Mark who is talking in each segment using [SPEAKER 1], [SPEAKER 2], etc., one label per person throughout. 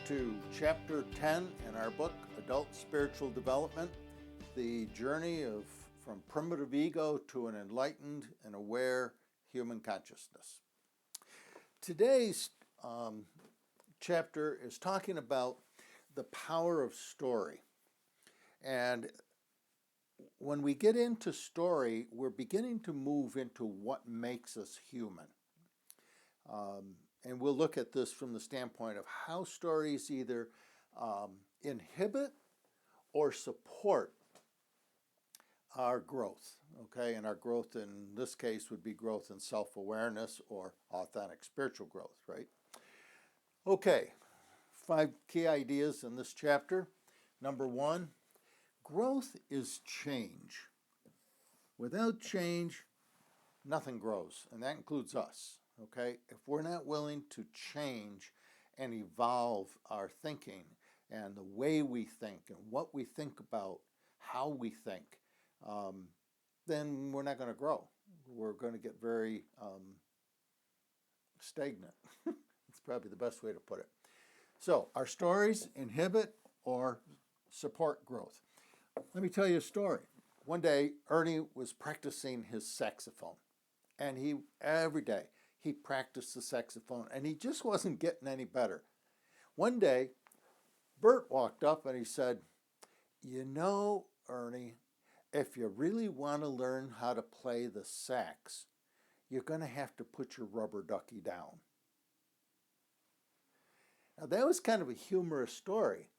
[SPEAKER 1] to Chapter 10 in our book, Adult Spiritual Development, the journey from primitive ego to an enlightened and aware human consciousness. Today's chapter is talking about the power of story. And when we get into story, we're beginning to move into what makes us human. And we'll look at this from the standpoint of how stories either inhibit or support our growth, okay? And our growth in this case would be growth in self-awareness or authentic spiritual growth, right? Okay, 5 key ideas in this chapter. Number 1, growth is change. Without change, nothing grows, and that includes us. Okay, if we're not willing to change and evolve our thinking and the way we think and what we think about, how we think, then we're not going to grow. We're going to get very stagnant. That's probably the best way to put it. So our stories inhibit or support growth. Let me tell you a story. One day, Ernie was practicing his saxophone, and every day, he practiced the saxophone, and he just wasn't getting any better. One day, Bert walked up and he said, "You know, Ernie, if you really want to learn how to play the sax, you're going to have to put your rubber ducky down." Now, that was kind of a humorous story,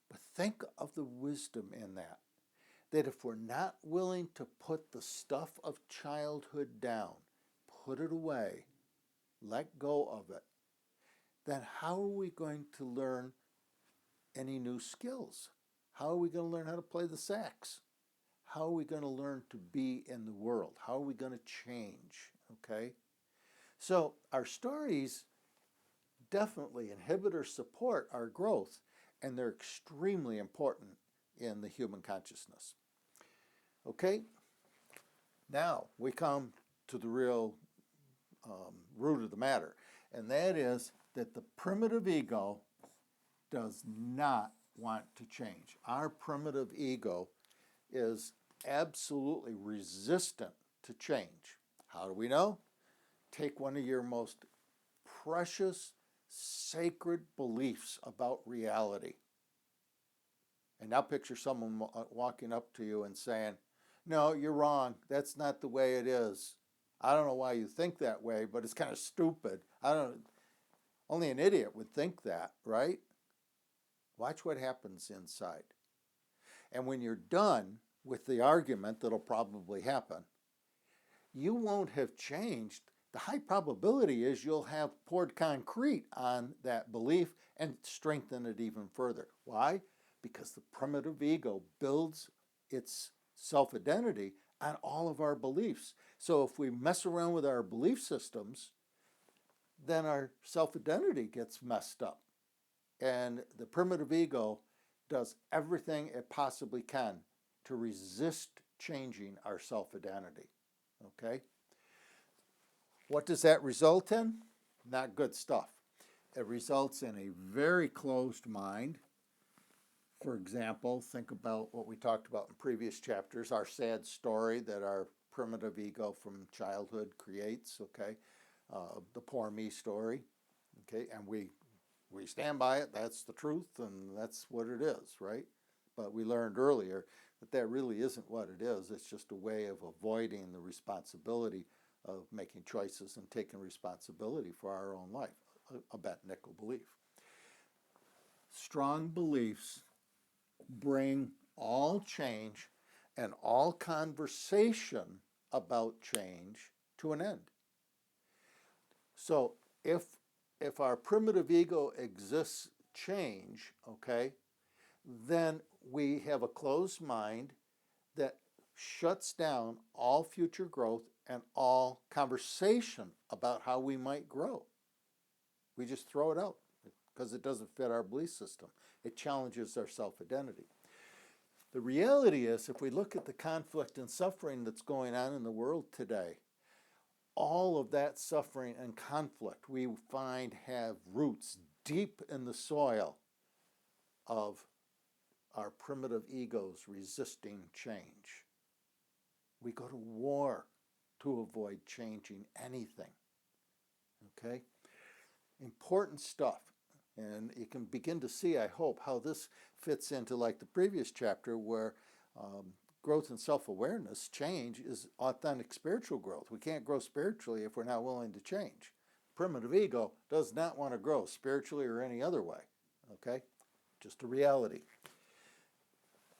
[SPEAKER 1] but think of the wisdom in that. That if we're not willing to put the stuff of childhood down, put it away, let go of it, then how are we going to learn any new skills? How are we going to learn how to play the sax? How are we going to learn to be in the world? How are we going to change? Okay? So our stories definitely inhibit or support our growth, and they're extremely important in the human consciousness. Okay? Now we come to the real root of the matter, and that is that the primitive ego does not want to change. Our primitive ego is absolutely resistant to change. How do we know? Take one of your most precious, sacred beliefs about reality, and now picture someone walking up to you and saying, "No, you're wrong. That's not the way it is. I don't know why you think that way, but it's kind of stupid. Only an idiot would think that, right?" Watch what happens inside. And when you're done with the argument that'll probably happen, you won't have changed. The high probability is you'll have poured concrete on that belief and strengthen it even further. Why? Because the primitive ego builds its self-identity on all of our beliefs. So if we mess around with our belief systems, then our self-identity gets messed up. And the primitive ego does everything it possibly can to resist changing our self-identity. Okay? What does that result in? Not good stuff. It results in a very closed mind. For example, think about what we talked about in previous chapters, our sad story that our primitive ego from childhood creates, okay? The poor me story, okay? And we stand by it, that's the truth, and that's what it is, right? But we learned earlier that really isn't what it is. It's just a way of avoiding the responsibility of making choices and taking responsibility for our own life, a bent nickel belief. Strong beliefs bring all change and all conversation about change to an end. So if our primitive ego exists change, okay, then we have a closed mind that shuts down all future growth and all conversation about how we might grow. We just throw it out because it doesn't fit our belief system. It challenges our self-identity. The reality is, if we look at the conflict and suffering that's going on in the world today, all of that suffering and conflict we find have roots deep in the soil of our primitive egos resisting change. We go to war to avoid changing anything. Okay? Important stuff. And you can begin to see, I hope, how this fits into like the previous chapter where growth and self-awareness, change, is authentic spiritual growth. We can't grow spiritually if we're not willing to change. Primitive ego does not want to grow spiritually or any other way. Okay? Just a reality.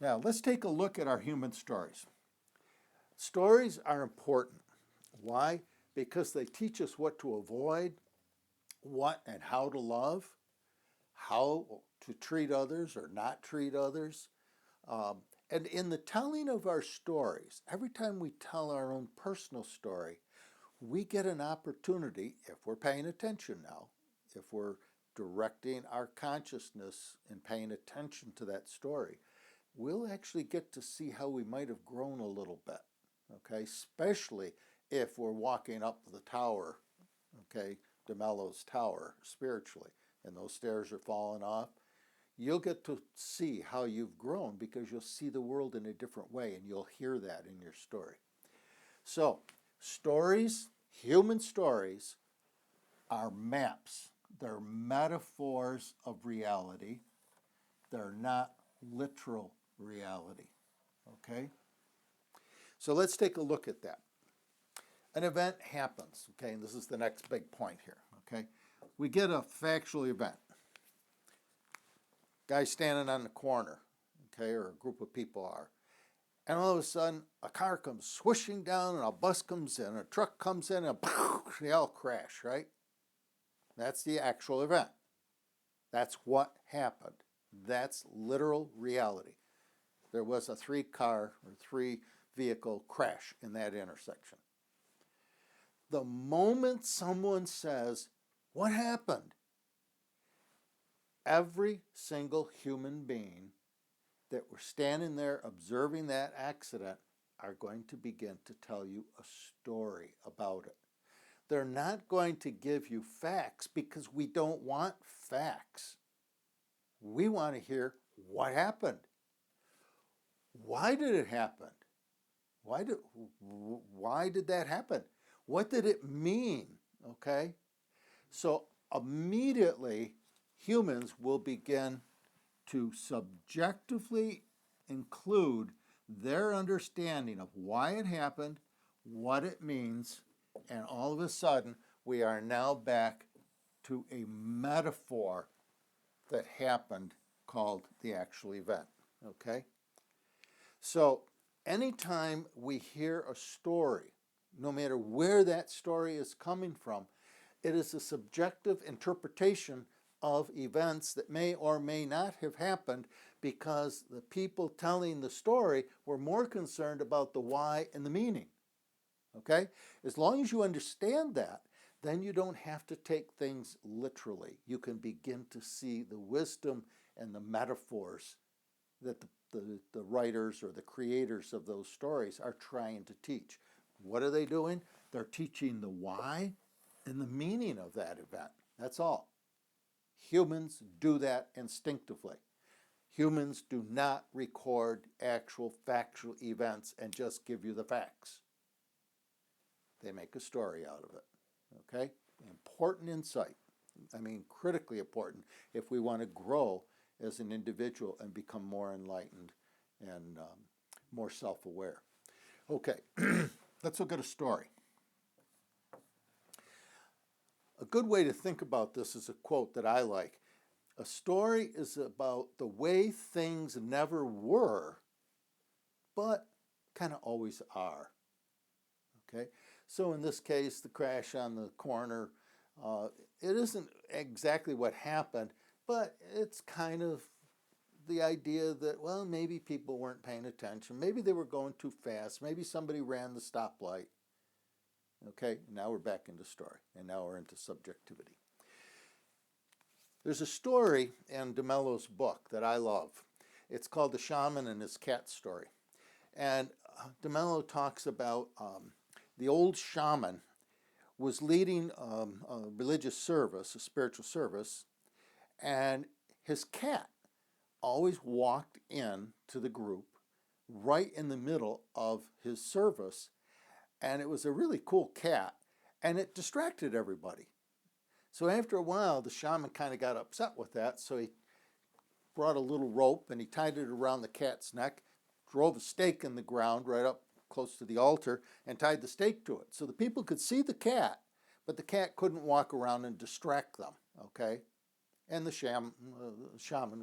[SPEAKER 1] Now, let's take a look at our human stories. Stories are important. Why? Because they teach us what to avoid, what and how to love, how to treat others or not treat others. And in the telling of our stories, every time we tell our own personal story, we get an opportunity, if we're paying attention now, if we're directing our consciousness and paying attention to that story, we'll actually get to see how we might have grown a little bit, okay? Especially if we're walking up the tower, okay, DeMello's tower, spiritually, and those stairs are falling off. You'll get to see how you've grown because you'll see the world in a different way, and you'll hear that in your story. So, stories, human stories, are maps. They're metaphors of reality. They're not literal reality, okay? So let's take a look at that. An event happens, okay, and this is the next big point here, okay? We get a factual event. Guy standing on the corner, okay, or a group of people are. And all of a sudden, a car comes swishing down, and a bus comes in, a truck comes in, and they all crash, right? That's the actual event. That's what happened. That's literal reality. There was a 3-car or 3-vehicle crash in that intersection. The moment someone says, "What happened?" every single human being that were standing there observing that accident are going to begin to tell you a story about it. They're not going to give you facts because we don't want facts. We want to hear what happened. Why did it happen? Why did that happen? What did it mean? Okay? So immediately humans will begin to subjectively include their understanding of why it happened, what it means, and all of a sudden we are now back to a metaphor that happened called the actual event, okay? So anytime we hear a story, no matter where that story is coming from, it is a subjective interpretation of events that may or may not have happened because the people telling the story were more concerned about the why and the meaning. Okay? As long as you understand that, then you don't have to take things literally. You can begin to see the wisdom and the metaphors that the writers or the creators of those stories are trying to teach. What are they doing? They're teaching the why and the meaning of that event. That's all. Humans do that instinctively. Humans do not record actual factual events and just give you the facts. They make a story out of it. Okay? Important insight. I mean, critically important if we want to grow as an individual and become more enlightened and more self-aware. Okay, let's look at a story. A good way to think about this is a quote that I like. A story is about the way things never were, but kind of always are. Okay? So in this case, the crash on the corner, it isn't exactly what happened, but it's kind of the idea that, well, maybe people weren't paying attention. Maybe they were going too fast. Maybe somebody ran the stoplight. Okay, now we're back into story, and now we're into subjectivity. There's a story in DeMello's book that I love. It's called The Shaman and His Cat Story. And DeMello talks about the old shaman was leading a religious service, a spiritual service, and his cat always walked in to the group right in the middle of his service, and it was a really cool cat, and it distracted everybody. So after a while, the shaman kind of got upset with that, so he brought a little rope and he tied it around the cat's neck, drove a stake in the ground right up close to the altar, and tied the stake to it. So the people could see the cat, but the cat couldn't walk around and distract them, okay? And the shaman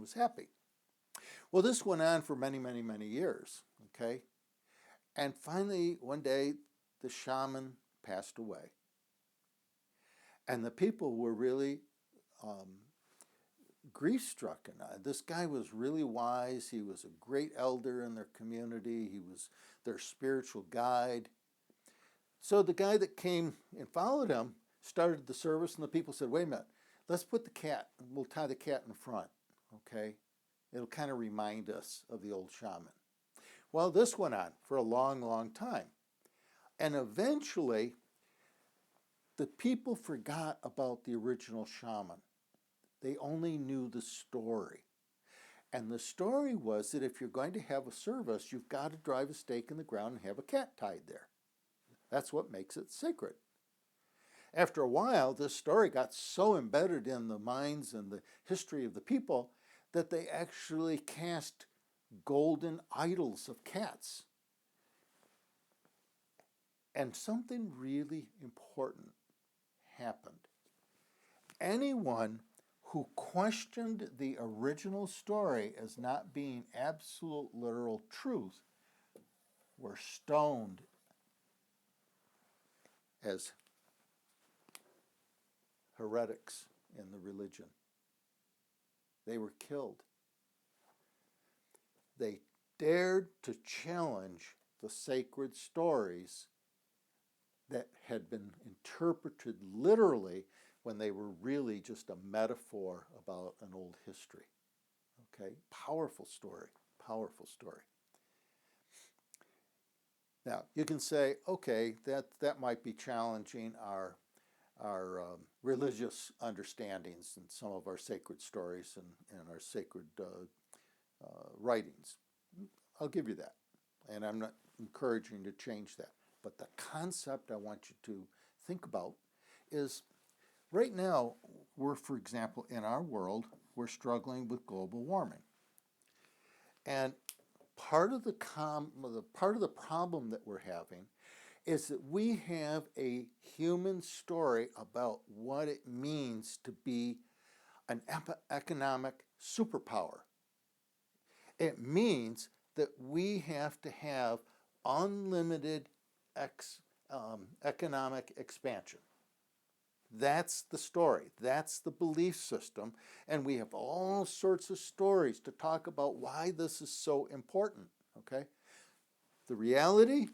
[SPEAKER 1] was happy. Well, this went on for many, many, many years, okay? And finally, one day, the shaman passed away. And the people were really grief-struck. And this guy was really wise. He was a great elder in their community. He was their spiritual guide. So the guy that came and followed him started the service, and the people said, wait a minute, let's put the cat, we'll tie the cat in front, okay? It'll kind of remind us of the old shaman. Well, this went on for a long, long time. And eventually, the people forgot about the original shaman. They only knew the story. And the story was that if you're going to have a service, you've got to drive a stake in the ground and have a cat tied there. That's what makes it sacred. After a while, this story got so embedded in the minds and the history of the people that they actually cast golden idols of cats. And something really important happened. Anyone who questioned the original story as not being absolute literal truth were stoned as heretics in the religion. They were killed. They dared to challenge the sacred stories that had been interpreted literally when they were really just a metaphor about an old history. Okay? Powerful story. Powerful story. Now, you can say, okay, that might be challenging our religious understandings and some of our sacred stories and our sacred writings. I'll give you that. And I'm not encouraging to change that. But the concept I want you to think about is right now, we're, for example, in our world, we're struggling with global warming. And part of the problem that we're having is that we have a human story about what it means to be an economic superpower. It means that we have to have unlimited economic expansion. That's the story. That's the belief system. And we have all sorts of stories to talk about why this is so important, okay? The reality,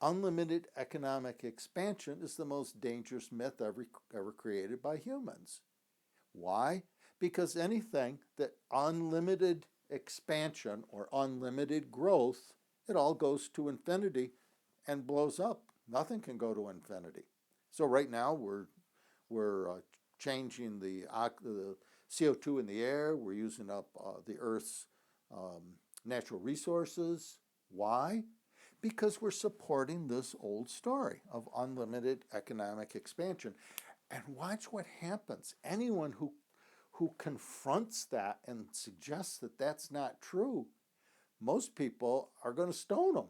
[SPEAKER 1] unlimited economic expansion is the most dangerous myth ever created by humans. Why? Because anything that unlimited expansion or unlimited growth, it all goes to infinity and blows up. Nothing can go to infinity. So right now we're changing the CO2 in the air. We're using up the Earth's natural resources. Why? Because we're supporting this old story of unlimited economic expansion. And watch what happens. Anyone who confronts that and suggests that that's not true, most people are going to stone them.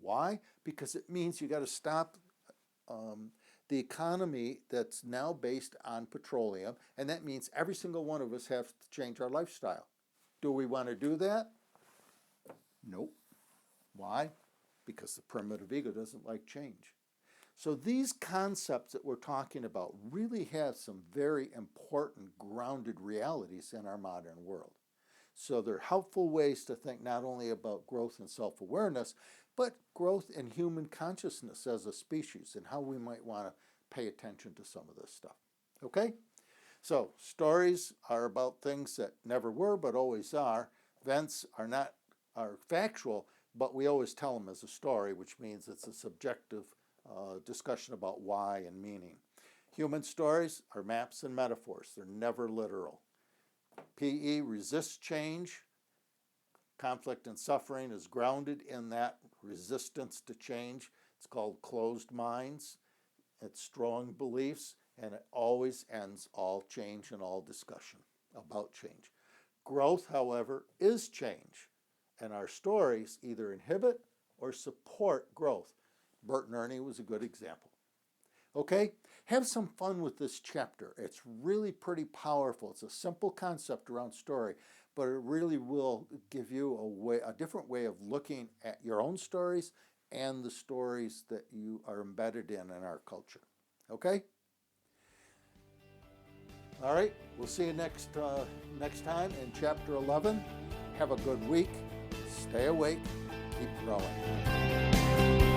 [SPEAKER 1] Why? Because it means you got to stop the economy that's now based on petroleum, and that means every single one of us have to change our lifestyle. Do we want to do that? Nope. Why? Because the primitive ego doesn't like change. So these concepts that we're talking about really have some very important grounded realities in our modern world. So they're helpful ways to think not only about growth and self-awareness, but growth in human consciousness as a species and how we might want to pay attention to some of this stuff. Okay? So stories are about things that never were but always are. Events are factual, but we always tell them as a story, which means it's a subjective discussion about why and meaning. Human stories are maps and metaphors. They're never literal. PE resists change. conflict and suffering is grounded in that resistance to change. It's called closed minds. It's strong beliefs, and it always ends all change and all discussion about change. Growth, however, is change, and our stories either inhibit or support growth. Bert and Ernie was a good example. Okay, have some fun with this chapter. It's really pretty powerful. It's a simple concept around story, but it really will give you a different way of looking at your own stories and the stories that you are embedded in our culture. Okay? All right, we'll see you next time in Chapter 11. Have a good week. Stay awake. Keep growing.